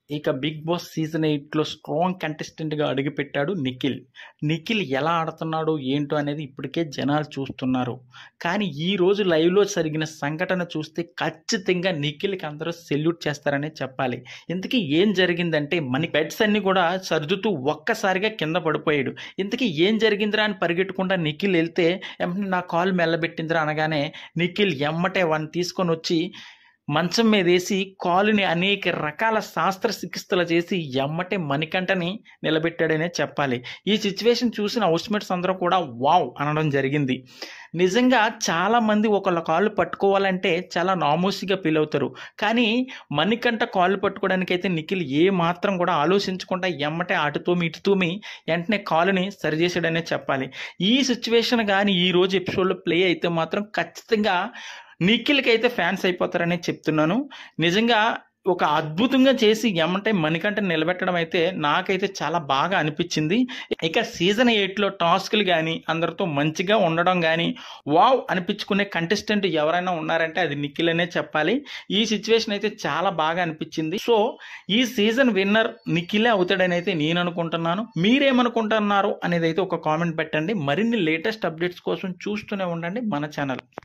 ఇక 'big boss' season 8లో strong కంటెస్టెంట్‌గా అడుగుపెట్టాడు నిఖిల్. నిఖిల్ ఎలా ఆడుతున్నాడో ఏంటో అనేది ఇప్పటికే జనాలు చూస్తున్నారు. కానీ ఈరోజు లైవ్‌లో జరిగిన సంఘటన చూస్తే ఖచ్చితంగా నిఖిల్‌కి అందరూ సెల్యూట్ చేస్తారనే చెప్పాలి. ఇంతకీ ఏం జరిగిందంటే మన బెడ్స్ అన్నీ కూడా సర్దుతూ ఒక్కసారిగా కింద పడిపోయాడు. ఇంతకీ ఏం జరిగిందిరా అని పరిగెట్టకుండా నిఖిల్ ఎళ్తే ఎమ్మటనే నా కాలు మెల్లబెట్టిందిరా అనగానే నిఖిల్ ఎమ్మటే వాడిని తీసుకొనొచ్చి మంచం మీదేసి కాలుని అనేక రకాల శాస్త్ర చికిత్సలు చేసి ఎమ్మటే మణికంఠని నిలబెట్టాడనే చెప్పాలి. ఈ సిచ్యువేషన్ చూసిన హౌస్‌మేట్స్ అందరూ కూడా వావ్! అనడం జరిగింది. నిజంగా చాలామంది ఒకళ్ళ కాళ్ళు పట్టుకోవాలంటే చాలా నామోషీగా ఫీల్ అవుతారు. కానీ మణికంఠ కాళ్ళు పట్టుకోవడానికైతే నిఖిల్ ఏ మాత్రం కూడా ఆలోచించకుండా ఎమ్మటే అటు తోమి ఇటు తోమి వెంటనే కాలుని సరిచేసాడనే చెప్పాలి. ఈ సిచ్యువేషన్ గాని ఈరోజు ఎపిసోడ్‌లో ప్లే అయితే మాత్రం ఖచ్చితంగా నిఖిల్‌కి అయితే ఫ్యాన్స్ అయిపోతారనే చెప్తున్నాను. నిజంగా ఒక అద్భుతంగా చేసి ఎమ్మటే మణికంఠని నిలబెట్టడం అయితే నాకైతే చాలా బాగా అనిపించింది. ఇక సీజన్ 8లో టాస్క్‌లు గాని, అందరితో మంచిగా ఉండడం గాని, వావ్! అనిపించుకునే కంటెస్టెంట్ ఎవరైనా ఉన్నారంటే అది నిఖిల్ అనే చెప్పాలి. ఈ సిచ్యువేషన్ అయితే చాలా బాగా అనిపించింది. సో, ఈ సీజన్ విన్నర్ నిఖిలే అవుతాడని అయితే నేను అనుకుంటున్నాను. మీరేమనుకుంటున్నారు అనేది అయితే ఒక కామెంట్ పెట్టండి. మరిన్ని లేటెస్ట్ అప్డేట్స్ కోసం చూస్తూనే ఉండండి మన ఛానల్.